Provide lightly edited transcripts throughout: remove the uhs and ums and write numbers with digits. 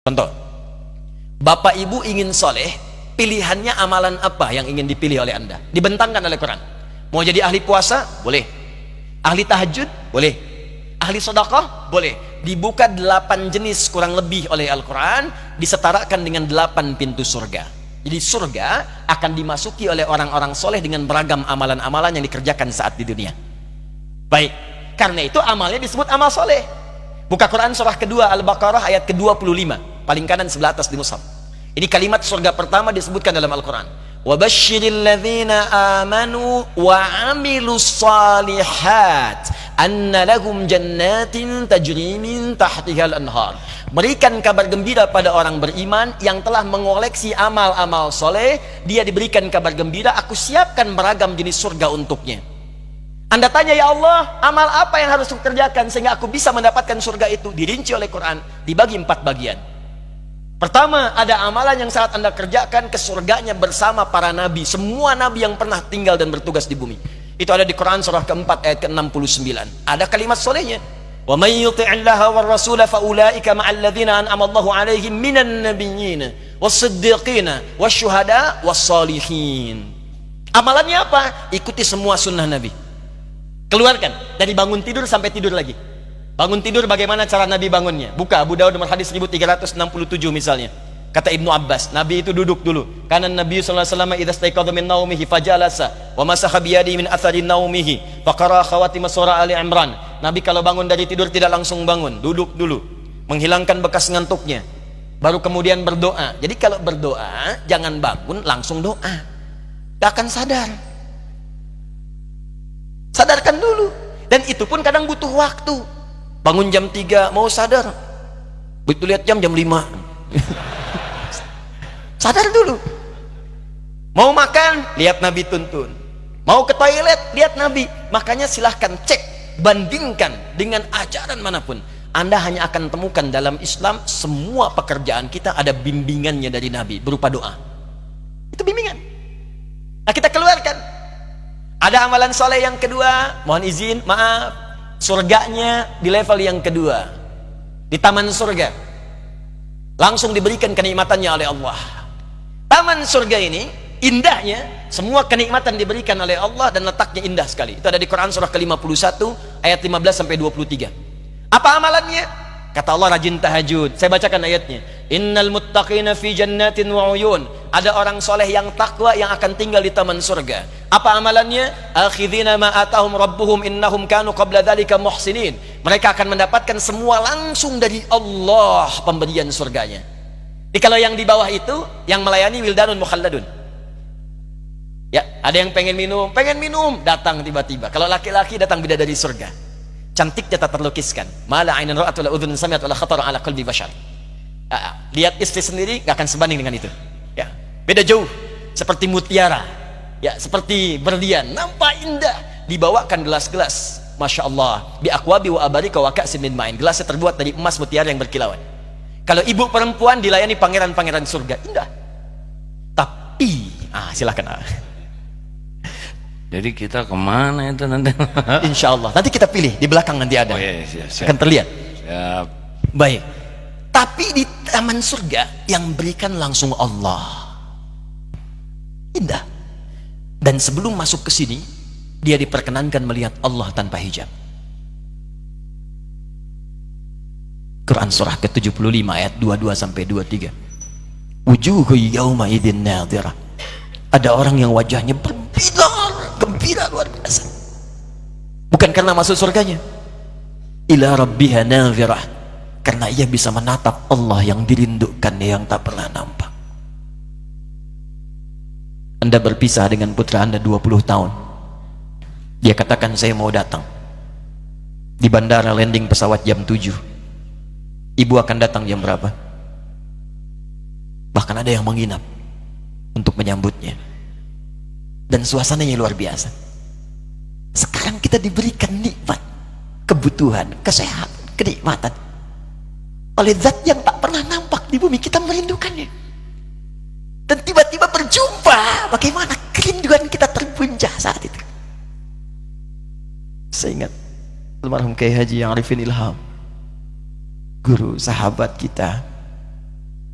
Contoh, bapak ibu ingin soleh, pilihannya amalan apa yang ingin dipilih oleh anda? Dibentangkan oleh Quran. Mau jadi ahli puasa? Boleh. Ahli tahajud? Boleh. Ahli sedekah? Boleh. Dibuka 8 jenis kurang lebih oleh Al-Quran, disetarakan dengan 8 pintu surga. Jadi surga akan dimasuki oleh orang-orang soleh dengan beragam amalan-amalan yang dikerjakan saat di dunia. Baik, karena itu amalnya disebut amal soleh. Buka Quran surah kedua Al-Baqarah ayat ke-25, paling kanan sebelah atas di mushaf. Ini kalimat surga pertama disebutkan dalam Al-Quran. وَبَشِّرِ الَّذِينَ آمَنُوا وَعَمِلُوا الصَّالِحَاتِ أَنَّ لَهُمْ جَنَّاتٍ تَجْرِي مِنْ تَحْتِهَا الْأَنْهَارُ. Berikan kabar gembira pada orang beriman yang telah mengoleksi amal-amal soleh. Dia diberikan kabar gembira, aku siapkan beragam jenis surga untuknya. Anda tanya, ya Allah, amal apa yang harus aku kerjakan sehingga aku bisa mendapatkan surga itu? Dirinci oleh Quran, dibagi 4 bagian. Pertama, ada amalan yang saat anda kerjakan ke surganya bersama para nabi, semua nabi yang pernah tinggal dan bertugas di bumi. Itu ada di Quran surah keempat ayat ke-69. Ada kalimat solehnya, wa may yuti'illaha war rasula fa ulaika ma'al ladzina an'ama Allahu 'alaihim minan nabiyyin was-siddiqina wasyuhada was-shalihin. Amalannya apa? Ikuti semua sunnah nabi. Keluarkan dari bangun tidur sampai tidur lagi. Bangun tidur bagaimana cara Nabi bangunnya? Buka Abu Dawud nomor hadis 1367 misalnya. Kata Ibnu Abbas, Nabi itu duduk dulu. Karena Nabi sallallahu alaihi wasallam idza staiqadha min naumihi fajalasa wa masaha bi yadihi min athari naumihi faqara khawatim surah Ali Imran. Nabi kalau bangun dari tidur tidak langsung bangun, duduk dulu, menghilangkan bekas ngantuknya, baru kemudian berdoa. Jadi kalau berdoa jangan bangun langsung doa. Gak akan sadar. Sadarkan dulu. Dan itu pun kadang butuh waktu. Bangun jam 3 mau sadar, begitu lihat jam 5 sadar dulu. Mau makan, lihat Nabi tuntun. Mau ke toilet, lihat Nabi. Makanya silahkan cek, bandingkan dengan ajaran manapun. Anda hanya akan temukan dalam Islam semua pekerjaan kita ada bimbingannya dari Nabi berupa doa. Itu bimbingan. Nah, kita keluarkan. Ada amalan soleh yang kedua, mohon izin, maaf, surganya di level yang kedua, di taman surga, langsung diberikan kenikmatannya oleh Allah. Taman surga ini indahnya, semua kenikmatan diberikan oleh Allah dan letaknya indah sekali. Itu ada di Quran surah ke-51 ayat 15 sampai 23. Apa amalannya? Kata Allah, rajin tahajud. Saya bacakan ayatnya. Innal muttaqina fi jannatin wa uyun. Ada orang soleh yang takwa yang akan tinggal di taman surga. Apa amalannya? Akhidhina ma atahum rabbuhum innahum kanu qabla dzalika muhsinin. Mereka akan mendapatkan semua langsung dari Allah pemberian surganya. Jadi kalau yang di bawah itu yang melayani wildanun mukhalladun. Ya, ada yang pengen minum, datang tiba-tiba. Kalau laki-laki datang bidadari surga. Cantiknya tak terlukiskan. Mala ainan ra'at wala udhun sami'at wala khatara ala qalbi bashar. Lihat istri sendiri gak akan sebanding dengan itu. Ya, beda jauh. Seperti mutiara. Ya, seperti berlian, nampak indah. Dibawakan gelas-gelas, masya Allah, bi akwabi wa abarika wa ka'sin min ma'in. Gelasnya terbuat dari emas mutiara yang berkilauan. Kalau ibu perempuan dilayani pangeran-pangeran surga, indah. Tapi, silakan. Jadi kita kemana itu nanti? Insya Allah nanti kita pilih di belakang, nanti ada. Oh, iya, siap. Akan terlihat. Siap. Baik. Tapi di taman surga yang berikan langsung Allah. Indah. Dan sebelum masuk ke sini, dia diperkenankan melihat Allah tanpa hijab. Quran surah ke-75 ayat 22 sampai 23. Wujuhu yawma idzin nadhirah. Ada orang yang wajahnya berbinar, gembira luar biasa. Bukan karena masuk surganya. Ila rabbiha nadhirah. Karena ia bisa menatap Allah yang dirindukan, yang tak pernah nampak. Anda berpisah dengan putra Anda 20 tahun. Dia katakan, saya mau datang. Di bandara landing pesawat jam 7. Ibu akan datang jam berapa? Bahkan ada yang menginap untuk menyambutnya. Dan suasananya luar biasa. Sekarang kita diberikan nikmat, kebutuhan, kesehatan, kenikmatan oleh zat yang tak pernah nampak di bumi. Kita merindukannya. Dan tiba-tiba berjumpa. Bagaimana kerinduan kita terbuncah saat itu. Saya ingat almarhum Kiai Haji Arifin Ilham, guru sahabat kita,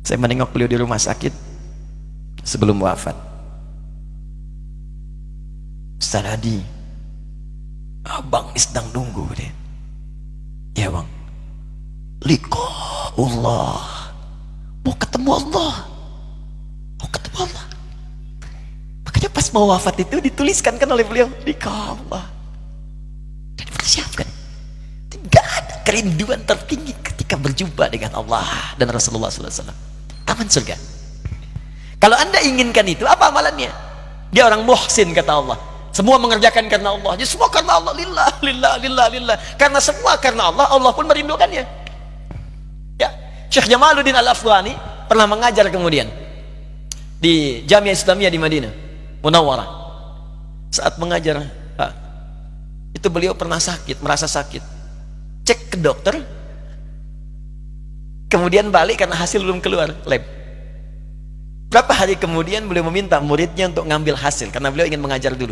Saya menengok beliau di rumah sakit sebelum wafat. Ustaz Hadi, abang sedang nunggu deh. Ya bang, liqa'ullah, mau ketemu Allah, mau ketemu Allah. Makanya pas mau wafat itu dituliskan kan oleh beliau, liqa'ullah, dan dipersiapkan. Tidak ada kerinduan tertinggi ketika berjumpa dengan Allah dan Rasulullah SAW. Taman surga. Kalau anda inginkan itu, apa amalannya? Dia orang muhsin kata Allah. Semua mengerjakan karena Allah. Jadi semua karena Allah. Lillah, lillah, lillah, lillah. Karena semua karena Allah, Allah pun merindukannya. Ya, Syekh Jamaluddin Al-Afghani pernah mengajar kemudian di Jamiah Islamiyah di Madinah Munawwarah. Saat mengajar, itu beliau pernah sakit, merasa sakit. Cek ke dokter, kemudian balik karena hasil belum keluar lab. Berapa hari kemudian beliau meminta muridnya untuk ngambil hasil karena beliau ingin mengajar dulu.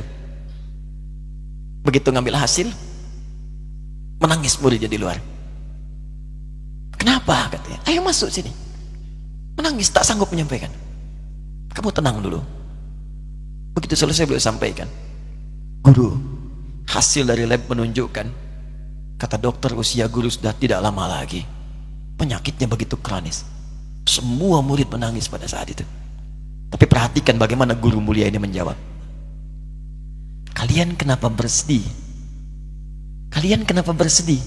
Begitu ngambil hasil, menangis muridnya di luar. Kenapa? Katanya, ayo masuk sini. Menangis, tak sanggup menyampaikan. Kamu tenang dulu. Begitu selesai beliau sampaikan, guru, hasil dari lab menunjukkan, kata dokter, usia guru sudah tidak lama lagi. Penyakitnya begitu kronis. Semua murid menangis pada saat itu. Tapi perhatikan bagaimana guru mulia ini menjawab. Kalian kenapa bersedih? Kalian kenapa bersedih?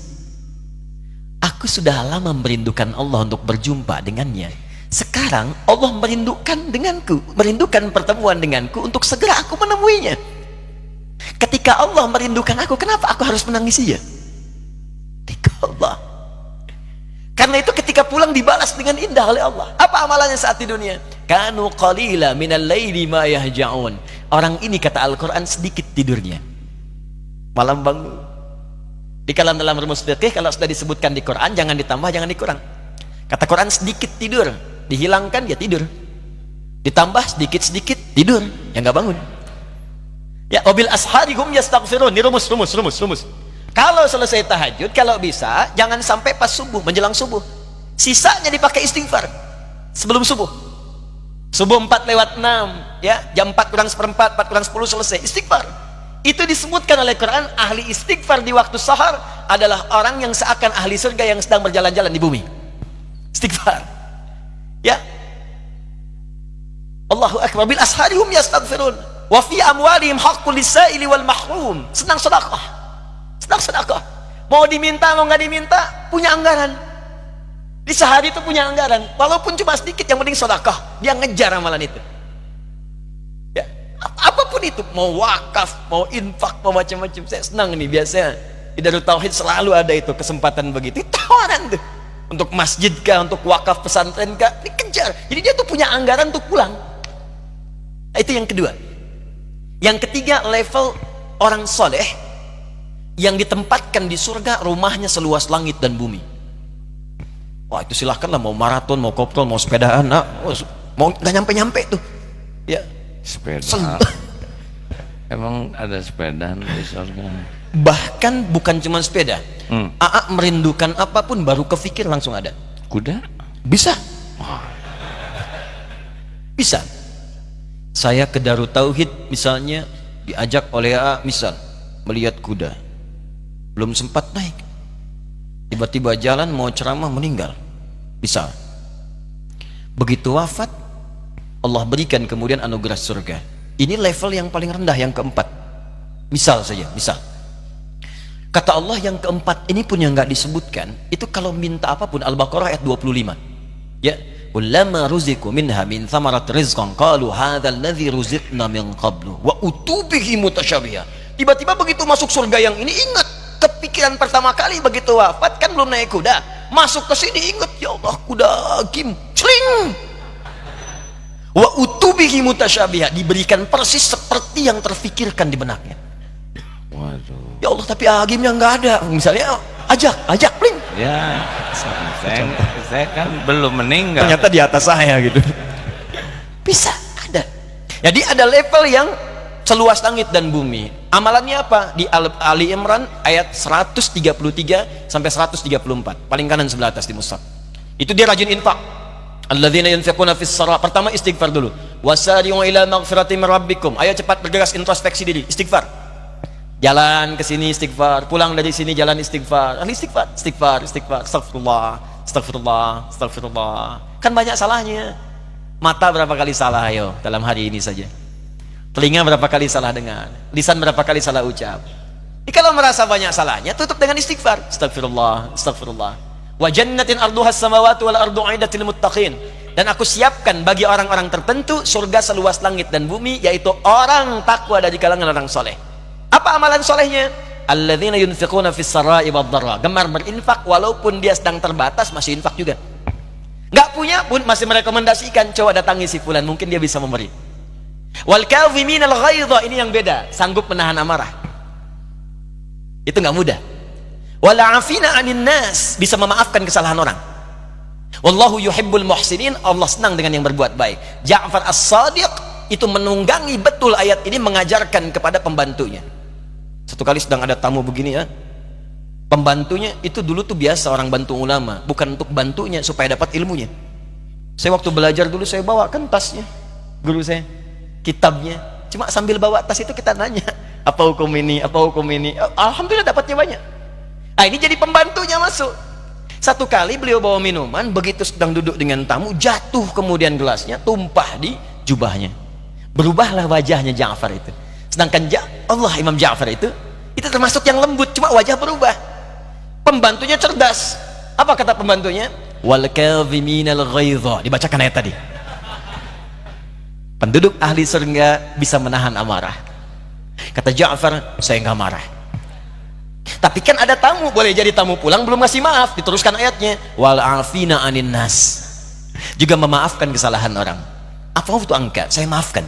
Aku sudah lama merindukan Allah untuk berjumpa dengannya. Sekarang Allah merindukan denganku, merindukan pertemuan denganku untuk segera aku menemuinya. Ketika Allah merindukan aku, kenapa aku harus menangisinya? Allah. Karena itu ketika pulang dibalas dengan indah oleh Allah. Apa amalannya saat di dunia? Kanu qalila minal laili ma yahja'un. Orang ini kata Al-Quran sedikit tidurnya, malam bangun. Di dalam rumus fikih kalau sudah disebutkan di Quran jangan ditambah, jangan dikurang. Kata Quran sedikit tidur, dihilangkan dia tidur. Ditambah sedikit-sedikit tidur, ya nggak bangun. Ya, wabil ashari hum yastaghfirun. Ini rumus. Kalau selesai tahajud, kalau bisa jangan sampai pas subuh, menjelang subuh. Sisanya dipakai istighfar sebelum subuh. Subuh 4:06, ya, jam 4 kurang seperempat, 4 kurang 10 selesai istighfar. Itu disebutkan oleh Quran, ahli istighfar di waktu sahar adalah orang yang seakan ahli surga yang sedang berjalan-jalan di bumi. Istighfar. Ya. Allahu akbar, bil ashari hum yastaghfirun. Wa fi amwalihim haqqul lisaili wal mahrum. Senang sedekah. Mau diminta mau nggak diminta, punya anggaran. Di sehari itu punya anggaran, walaupun cuma sedikit, yang penting sedekah. Dia ngejar amalan itu. Ya, apapun itu, mau wakaf, mau infak, mau macam-macam. Saya senang nih, biasanya di Darut Tauhid selalu ada itu kesempatan begitu. Tawaran tuh untuk masjid kah, untuk wakaf pesantren kah, dikejar. Jadi dia tuh punya anggaran untuk pulang. Nah, itu yang kedua. Yang ketiga, level orang soleh yang ditempatkan di surga, rumahnya seluas langit dan bumi. Wah, itu silahkanlah, mau maraton, mau kopdol, mau sepedaan, mau nggak nyampe tuh. Ya, sepeda. Emang ada sepedaan di surga? Bahkan bukan cuma sepeda. Aa merindukan apapun baru kepikir langsung ada. Kuda? Bisa. Bisa. Saya ke Darut Tauhid misalnya diajak oleh Aa misal melihat kuda. Belum sempat naik. Tiba-tiba jalan mau ceramah meninggal. Bisa. Begitu wafat, Allah berikan kemudian anugerah surga. Ini level yang paling rendah, yang keempat. Misal saja, misal. Kata Allah yang keempat ini pun yang nggak disebutkan, itu kalau minta apapun, Al-Baqarah ayat 25. Ya, "Kullama ruziqu minha min thamarat rizqan qalu hadzal ladzi ruziqna min qablu wa utubihi mutasyabiha." Tiba-tiba begitu masuk surga yang ini, ingat kepikiran pertama kali begitu wafat, kan belum naik kuda. Masuk ke sini ingat, ya Allah, kuda kim celing. Wa utubihi mutasyabiha, diberikan persis seperti yang terfikirkan di benaknya. Waduh. Ya Allah, tapi agimnya nggak ada. Misalnya ajak pling. Ya, saya kan belum meninggal. Ternyata di atas saya gitu. Bisa ada. Jadi ada level yang seluas langit dan bumi. Amalannya apa? Di Ali Imran ayat 133 sampai 134. Paling kanan sebelah atas di mushaf. Itu dia rajin infak. Alladzina yunfiquna fis sara. Pertama istighfar dulu. Wasari'u ila maghfirati min rabbikum. Ayo cepat bergegas introspeksi diri, istighfar. Jalan ke sini istighfar, pulang dari sini jalan istighfar. Istighfar. Astagfirullah. Kan banyak salahnya. Mata berapa kali salah ayo dalam hari ini saja. Telinga berapa kali salah dengar, lisan berapa kali salah ucap. Jadi kalau merasa banyak salahnya, tutup dengan istighfar. Astagfirullah. Wa jannatin arduhas samawati wal ardu 'iddatil muttaqin. Dan aku siapkan bagi orang-orang tertentu surga seluas langit dan bumi, yaitu orang takwa dari kalangan orang soleh. Apa amalan solehnya? Alladzina yunfiquna fis sarai wad dharra. Gemar berinfak walaupun dia sedang terbatas, masih infak juga. Nggak punya pun masih merekomendasikan, coba datangi si fulan, mungkin dia bisa memberi. Wal kadhiminal ghaidha, ini yang beda, sanggup menahan amarah. Itu nggak mudah. Wal 'afina 'anil nas, bisa memaafkan kesalahan orang. Wallahu yuhibbul muhsinin, Allah senang dengan yang berbuat baik. Ja'far As-Shadiq itu menunggangi betul ayat ini, mengajarkan kepada pembantunya. Satu kali sedang ada tamu begini ya, pembantunya itu dulu tuh biasa orang bantu ulama, bukan untuk bantunya supaya dapat ilmunya. Saya waktu belajar dulu saya bawakan tasnya guru saya, kitabnya, cuma sambil bawa tas itu kita nanya apa hukum ini, alhamdulillah dapatnya banyak. Nah ini jadi pembantunya masuk. Satu kali beliau bawa minuman, begitu sedang duduk dengan tamu, jatuh kemudian gelasnya tumpah di jubahnya, berubahlah wajahnya Ja'far itu. Sedangkan Imam Ja'far itu termasuk yang lembut, cuma wajah berubah. Pembantunya cerdas. Apa kata pembantunya? Wal kadhiminal ghaidha, dibacakan ayat tadi. Penduduk ahli surga bisa menahan amarah. Kata Ja'far, saya nggak marah. Tapi kan ada tamu, boleh jadi tamu pulang belum ngasih maaf. Diteruskan ayatnya, wal afina anin nas, juga memaafkan kesalahan orang. Apa itu angka? Saya maafkan.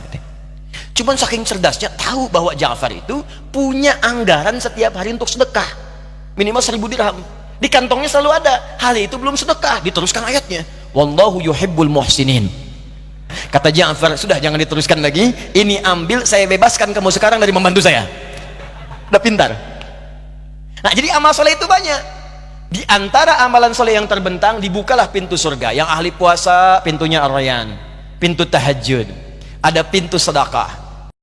Cuman saking cerdasnya tahu bahwa Ja'far itu punya anggaran setiap hari untuk sedekah minimal 1000 dirham. Di kantongnya selalu ada. Hal itu belum sedekah. Diteruskan ayatnya, wallahu yuhibbul muhsinin. Kata Ja'far, sudah jangan diteruskan lagi. Ini ambil, saya bebaskan kamu sekarang dari membantu saya. Udah pintar. Nah jadi amal soleh itu banyak. Di antara amalan soleh yang terbentang, dibukalah pintu surga. Yang ahli puasa pintunya Ar-Rayyan, pintu tahajud, ada pintu sedekah.